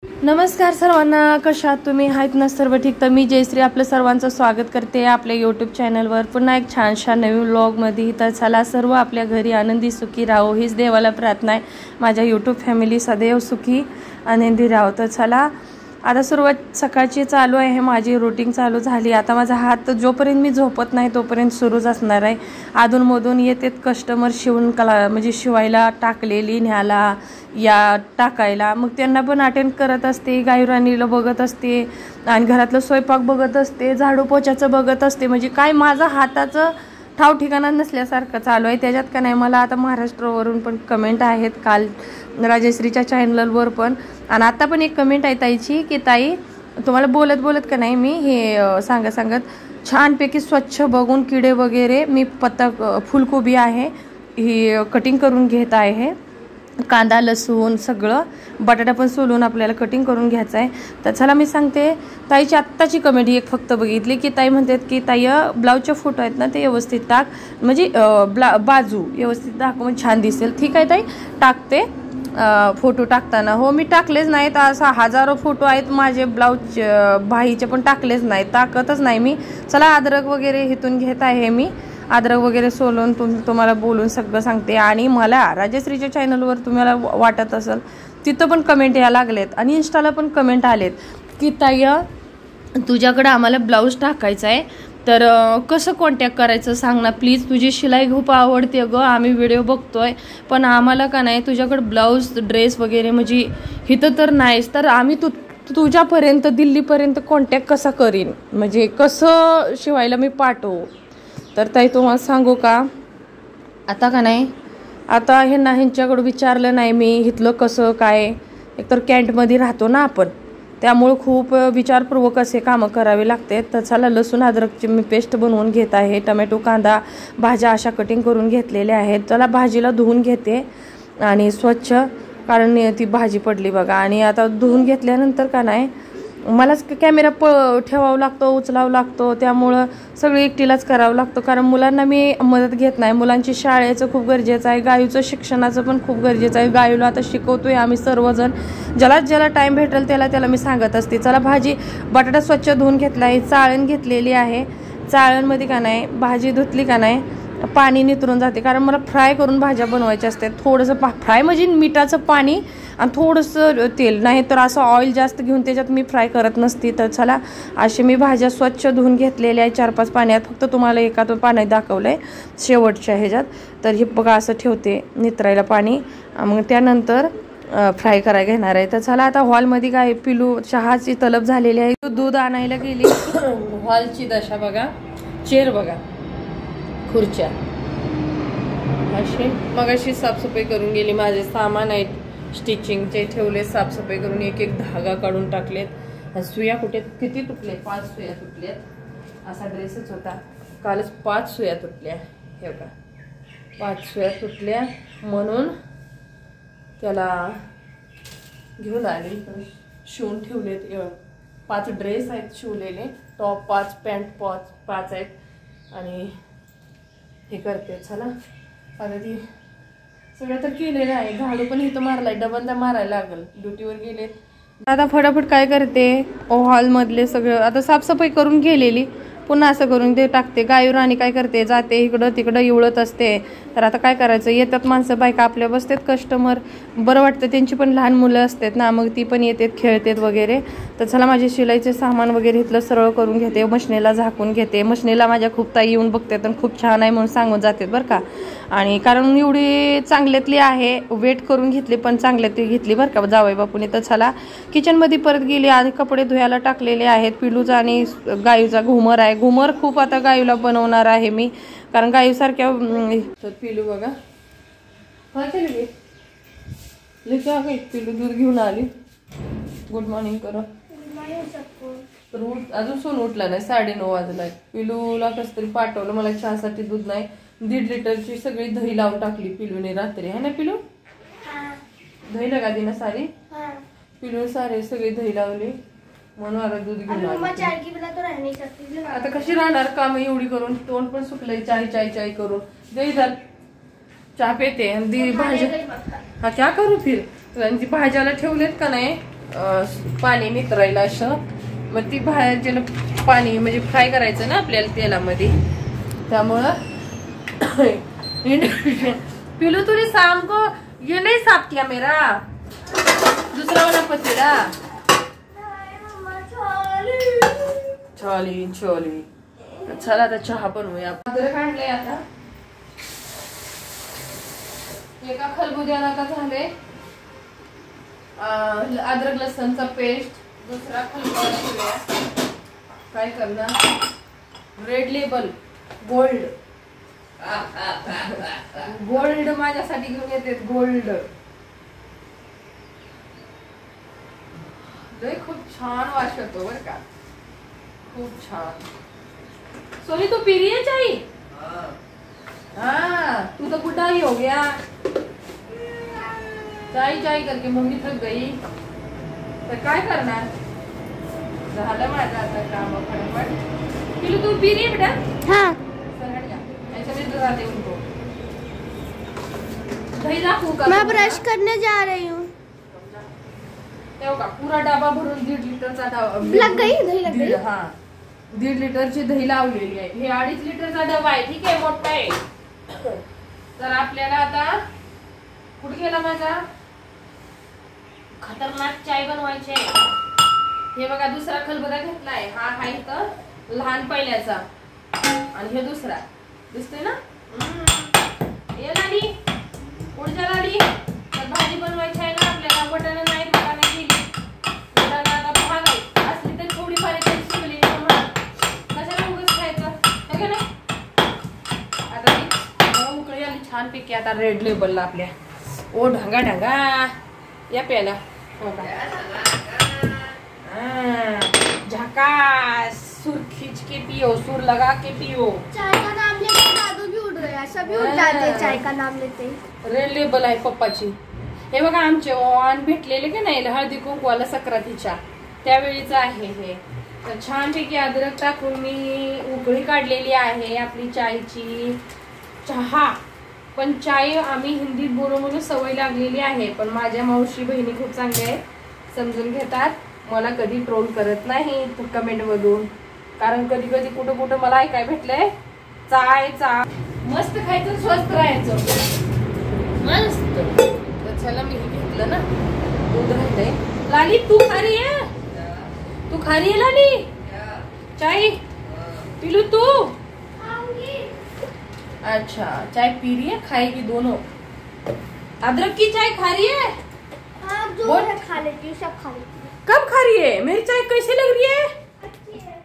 नमस्कार सर्वांना, कशा आहात तुम्ही? आहेत ना सर्व ठीक? तर मी जयश्री आपलं सर्वांचं स्वागत करते आपल्या यूट्यूब चॅनलवर पुन्हा एक छानशा नवीन व्लॉगमध्ये. तर चला, सर्व आपल्या घरी आनंदी सुखी राहो हीच देवाला प्रार्थना आहे. माझ्या यूट्यूब फॅमिली सदैव सुखी आनंदी राहो. तर चला, आता सुरुवात सकाळची चालू आहे, माझी रुटीन चालू झाली. आता माझा हात जोपर्यंत मी झोपत नाही तोपर्यंत सुरूच असणार आहे. अधूनमधून येतात कस्टमर शिवून म्हणजे शिवायला टाकलेली न्याला या टाकायला, मग त्यांना पण अटेंड करत असते, गायराणीला बघत असते आणि घरातलं स्वयंपाक बघत असते, झाडू पोछाचं बघत असते. म्हणजे काय माझं हाताचं ठाव ठिकाणा नसल्यासारखं चालू आहे. त्याच्यात का नाही, मला आता महाराष्ट्रावरून पण कमेंट आहेत, काल राजश्रीच्या चॅनलवर पण, आणि आता पण एक कमेंट आहे ताईची की ताई तुम्हाला बोलत बोलत का नाही मी हे सांगत छानपैकी स्वच्छ बघून किडे वगैरे मी फुलकोबी आहे ही कटिंग करून घेत आहे. कांदा लसूण सगळं बटाटा पण सोलून आपल्याला कटिंग करून घ्यायचं आहे. तर चला मी सांगते, ताईची आत्ताची कमेंट एक फक्त बघितली की ताई म्हणतात की ताई ब्लाऊजचे फोटो आहेत ना ते व्यवस्थित टाक, म्हणजे बाजू व्यवस्थित दाखव म्हणजे छान दिसेल. ठीक आहे ताई, टाकते फोटो टाकताना. हो, मी टाकलेच नाहीत, असा हजारो फोटो आहेत माझे ब्लाऊज भाईचे पण टाकलेच नाहीत, टाकतच नाही मी. चला, अद्रक वगैरे इथून घेत आहे मी, अद्रक वगैरे सोलून तुम्हाला बोलून सगळं सांगते. आणि मला राजश्रीच्या चॅनलवर तुम्हाला वाटत असेल तिथं पण कमेंट या लागलेत आणि इंस्टाला पण कमेंट आलेत की ताई तुझ्याकडं आम्हाला ब्लाऊज टाकायचा आहे, तर कसं कॉन्टॅक्ट करायचं सांग ना प्लीज, तुझी शिलाई खूप आवडते ग, आम्ही व्हिडिओ बघतोय पण आम्हाला का नाही तुझ्याकडं ब्लाऊज ड्रेस वगैरे म्हणजे इथं तर नाहीच, तर आम्ही तुझ्यापर्यंत दिल्लीपर्यंत कॉन्टॅक्ट कसा करीन, म्हणजे कसं शिवायला मी पाठवू. तर ताई तुम्हाला सांगू का, आता का नाही, आता ह्यांच्याकडं विचारलं नाही मी इथलं कसं काय, एकतर कॅन्टमध्ये राहतो ना आपण, त्यामुळं खूप विचारपूर्वक असे कामं करावे लागते. तर चला, लसूण अद्रकची मी पेस्ट बनवून घेत आहे, टमॅटो कांदा भाज्या अशा कटिंग करून घेतलेल्या आहेत. चला, भाजीला धुवून घेते आणि स्वच्छ, कारण ती भाजी पडली बघा. आणि आता धुवून घेतल्यानंतर का नाही मलाच कॅमेरा ठेवावं लागतो, उचलावं लागतो, त्यामुळं सगळं एकटीलाच करावं लागतं, कारण मुलांना मी मदत घेत नाही. मुलांची शाळेचं खूप गरजेचं आहे, गायूचं शिक्षणाचं पण खूप गरजेचं आहे. गायूला आता शिकवतोय आम्ही सर्वजण, ज्याला टाईम भेटेल त्याला मी सांगत असते. चला, भाजी बटाटा स्वच्छ धुवून घेतला आहे, चाळण घेतलेली आहे. चाळणमध्ये का नाही भाजी धुतली का नाही पाणी नितरून जाते, कारण मला फ्राय करून भाज्या बनवायच्या असतात. थोडंसं फ्राय म्हणजे मिठाचं पाणी आणि थोडंसं तेल, नाही तर असं ऑइल जास्त घेऊन त्याच्यात मी फ्राय करत नसते. तर चला, असे मी भाज्या स्वच्छ धुवून घेतलेल्या आहे 4-5 पाण्यात, फक्त तुम्हाला एका पाण्यात दाखवलं आहे शेवटच्या ह्याच्यात. तर हे बघा असं ठेवते नितरायला पाणी, मग त्यानंतर फ्राय करायला घेणार आहे. तर चला, आता हॉलमध्ये काय पिलू चहाची तलब झालेली आहे, दूध आणायला गेली. हॉलची दशा बघा, चेअर बघा, खुर्च्या अशी साफसफाई करून गेली. माझे सामान आहेत स्टिचिंगचे ठेवले साफसफाई करून, एक धागा काढून टाकलेत. सुया कुठे किती तुटले, 5 सुया तुटल्यात. असा ड्रेसच होता, कालच 5 सुया तुटल्या, हे बघा 5 सुया तुटल्या, म्हणून त्याला घेऊन आली, शिवून ठेवलेत. 5 ड्रेस आहेत शिवलेले, टॉप 5, पॅन्ट 5 आहेत आणि हे करते. चला, आता ती सगळं तर केलेलं आहे, झाडू पण इथं मारलाय, डबल मारायला लागल, ड्युटीवर गेले. आता फटाफट काय करते, हॉलमधले सगळं आता साफसफाई करून गेलेली, पुन्हा असं करून ते टाकते. गायूराणी काय करते, जाते इकडं तिकडं इवळत असते. तर आता काय करायचं, येतात माणसं बायका आपल्या, बसतात कस्टमर, बरं वाटतं, त्यांची पण लहान मुलं असतात ना, मग ती पण येतात खेळतात वगैरे. तर चला, माझे शिलाईचे सामान वगैरे इथलं सरळ करून घेते, मशनीला झाकून घेते. मशनीला माझ्या खूप ताई येऊन बघतात आणि खूप छान आहे म्हणून सांगून जातात बरं का, आणि कारण एवढी चांगल्यातली आहे, वेट करून घेतली पण चांगल्यातली घेतली बरं का जावई बापूने. तर चला, किचनमध्ये परत गेली आणि कपडे धुवायला टाकलेले आहेत. पिलूचा आणि गायूचा घुमर आहे, घुमर खूप आता गायूला बनवणार आहे मी, कारण गायू सारख्या. तर पिलू बघा, पिलू दूध घेऊन आली. गुड मॉर्निंग करा. तर अजून सोन उठला नाही, 9:30 वाजलाय. पिलूला कसं तरी पाठवलं, मला चहासाठी दूध नाही, 1.5 लिटरची सगळी दही लावून टाकली पिलूने रात्री, है ना पिलू? दही लगा दी ना सारी, पिलू सारे सगळी दही लावली, म्हणून आता दूध घेऊन आली. आता कशी राहणार काम एवढी करून, तोंड पण सुकलंय चाय करून. दही झाल, चहा पेते आणि भाज्या, हा क्या करू फिर. भाज्याला ठेवलेत का नाही पाणी नितरायला असं, मग ती भाज्याला पाणी म्हणजे फ्राय करायचं ना आपल्याला तेलामध्ये, त्यामुळं पिलू तुझे शाम को ये नहीं साफ किया मेरा दूसरा वाला पतीला। छोली छोली चला आता चहा बनवूया। अद्रक आणलंय आता, एका खलबुद्याला आता झाले अद्रक लसणचा पेस्ट, दुसरा खलबुद्या काय करणार रेड लेबल गोल्ड गोल्ड माझ्यासाठी घेऊन येते गोल्ड, लय खूप छान वास येतो बर का, खूप छान। सोनी तो पी रही है चाय? हाँ तू तो बुढ़ा ही हो गया, चाय चाय करके मम्मी थक गई, तर काय करणार, झालं माझं आता काम फटाफट। पिलू तू पी रही है बेटा? हाँ ऐसा नहीं डराते उनको। दही दाखवू का? मैं ब्रश करने जा रही हूँ। पूरा डबा भरून 1.5 लिटरचा लग गई दही लग गई। हा 1.5 लिटरची दही लावलेली आहे, हे 2.5 लिटरचा डबा आहे, ठीक आहे मोठा आहे। तर आपल्याला आता कुठे गेला माझा खतरनाक चाय बनवायची आहे। हे बघा दुसरा खलबुदा घेतलाय, हा आहे इथं लहान पहिल्याचा आणि हे दुसरा दिसतोय ना, ये लाडी पुढच्या लाडी। तर भाजी बनवायची आहे ना आपल्याला, बटाणा नाही मला नाही गेली, बटाणा आता महाग आहे, असली तर थोडीफार तरी शिकली कशाला उगाच खायचं हे का नाही। आता उकळी आली छान पैकी, आता रेड लेबलला आपल्या ओ ढंगा ढंगा या प्याला झकास, सुर खींच के पियो, सुर लगा के पियो। चाय का नाम लेते दादू भी उठ गया, सभी उठ जाते चाय का नाम लेते। रेड लेबल आहे पप्पाची। हे बघा आमचे ऑन भेटलेले की नाही हळदी कुंकवाला सक्रातीच्या त्यावेळीच आहे हे। तर छानपैकी अद्रक टाकून मी उकळी काढलेली आहे आपली चायची। चहा पण चाय आम्ही हिंदीत बोलू म्हणून सवय लागलेली आहे, पण माझ्या मावशी बहिणी खूप चांगल्या आहेत, समजून घेतात, मला कधी ट्रोल करत नाही कमेंट मधून, कारण कधी कधी कुठं कुठं मला ऐकाय भेटलंय चाय चा मस्त खायचं स्वस्त राहायचं मस्त। तर चला मी घेतलं ना दूध राहिलंय। लाली तू खारी आहे, तू खारी आहे लाली चाय पिलू तू? अच्छा चाय पी रही है, खाएगी दोनों। अदरक की चाय खा रही है? हाँ जो है खा लेती हूँ, सब खा लेती हूँ। कब खा रही है? मेरी चाय कैसी लग रही है? अच्छी है।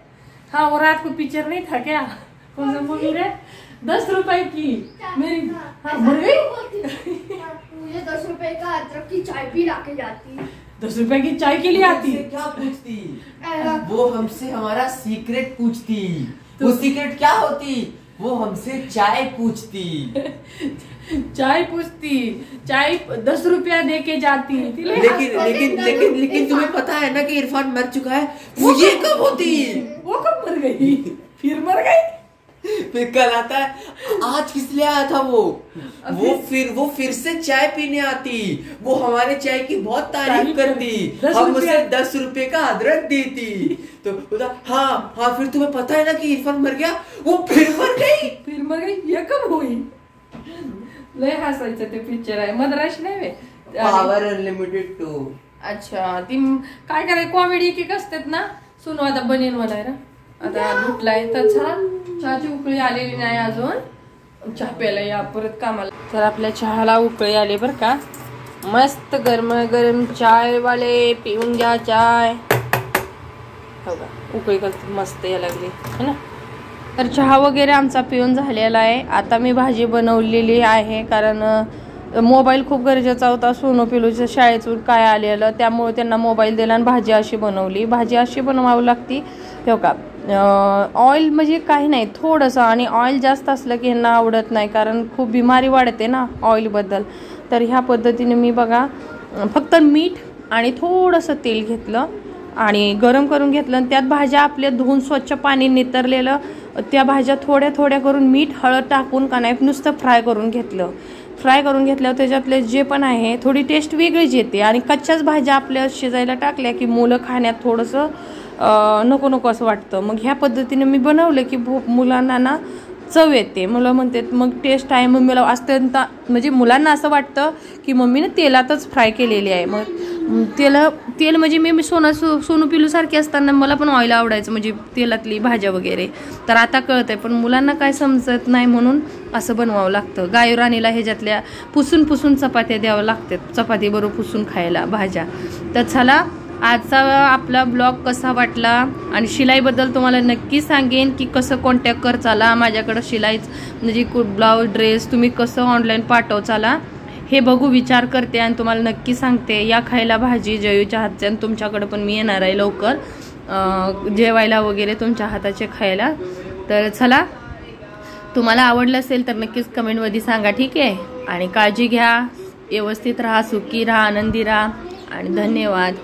हाँ वो रात को पिक्चर नहीं था क्या, कौन सा मूवी है 10 रुपए की मेरी हाँ मर गई। मुझे 10 रुपए का अदरक की चाय भी लाके जाती, 10 रुपए की चाय के लिए आती, क्या पूछती वो हमसे, हमारा सीक्रेट पूछती। वो सीक्रेट क्या होती, वो हमसे चाय पूछती। चाय पूछती, चाय 10 रुपया दे के जाती। लेकिन तुम्हें पता है ना कि इरफान मर चुका है, वो ये कब होती, वो कब मर गई, फिर मर गई। फिर कल आता है, आज किस लिए आया था वो फिर से चाय पीने आती, वो हमारे चाय की बहुत तारीफ करती, हम उसे 10 रुपए का अदरक देती। तो बोला हाँ फिर तुम्हें पता है ना कि इरफान मर गया, वो फिर मर गई ये कब हुई। लय हसायचं ते पिक्चर आहे, मद्रास नाही पावर अनलिमिटेड 2। अच्छा ती काय करायचं कॉमेडी एक असतात ना, सुनो आता बनेन मला ना आता लुटलाय तर चहाची उकळी आलेली नाही अजून, चहा प्यायला या परत कामाला। तर आपल्या चहाला उकळी आली बर का, मस्त गरम गरम चाय वाले पिऊन घ्या चाय, हो का उकळी करते मस्त या लागली है ना। तर चहा वगैरे आमचा पिऊन झालेला आहे, आता मी भाजी बनवलेली आहे, कारण मोबाईल खूप गरजेचा होता, सोनू पिलूच्या शाळेतून काय आलेलं त्यामुळे त्यांना मोबाईल दिला आणि भाजी अशी बनवली। भाजी अशी बनवावी लागती हो का, ऑइल म्हणजे काही नाही थोडंसं, आणि ऑइल जास्त असलं की यांना आवडत नाही, कारण खूप बिमारी वाढते ना ऑइलबद्दल। तर ह्या पद्धतीने मी बघा फक्त मीठ आणि थोडंसं तेल घेतलं आणि गरम करून घेतलं, आणि त्यात भाज्या आपल्या धुवून स्वच्छ पाणी नितरलेलं त्या भाज्या थोड्या थोड्या करून मीठ हळद टाकून का नाही नुसतं फ्राय करून घेतलं। फ्राय करून घेतल्यावर त्याच्यातले जे पण आहे थोडी टेस्ट वेगळीच येते. आणि कच्च्याच भाज्या आपल्या शिजायला टाकल्या की मुलं खाण्यात थोडंसं नको नको असं वाटतं. मग ह्या पद्धतीने मी बनवलं की मुलांना ना चव येते. मुलं म्हणतात मग टेस्ट आहे. मग मला अत्यंत म्हणजे मुलांना असं वाटतं की मम्मीने तेलातच फ्राय केलेली आहे. मग तेल म्हणजे मी सोनू पिलूसारखी असताना मला पण ऑइल आवडायचं, म्हणजे तेलातली भाज्या वगैरे. तर आता कळत आहे, पण मुलांना काय समजत नाही म्हणून असं बनवावं लागतं. गायराणीला ह्याच्यातल्या पुसून चपात्या द्यावं लागतात, चपाती बरोबर पुसून खायला भाज्या. तर चला आजचा आपला ब्लॉग कसा वाटला आणि शिलाईबद्दल तुम्हाला नक्की सांगेन की कसं कॉन्टॅक्ट कर चाला माझ्याकडं शिलाई म्हणजे ब्लाऊज ड्रेस तुम्ही कसं ऑनलाईन पाठव चाला हे बघू विचार करते आणि तुम्हाला नक्की सांगते. या खायला भाजी जयूच्या हातच्या, तुमच्याकडं पण मी येणार आहे लवकर जेवायला वगैरे तुमच्या हाताचे खायला. तर चला तुम्हाला आवडलं असेल तर नक्कीच कमेंटमध्ये सांगा, ठीक आहे. आणि काळजी घ्या, व्यवस्थित राहा, सुखी राहा, आनंदी राहा आणि धन्यवाद.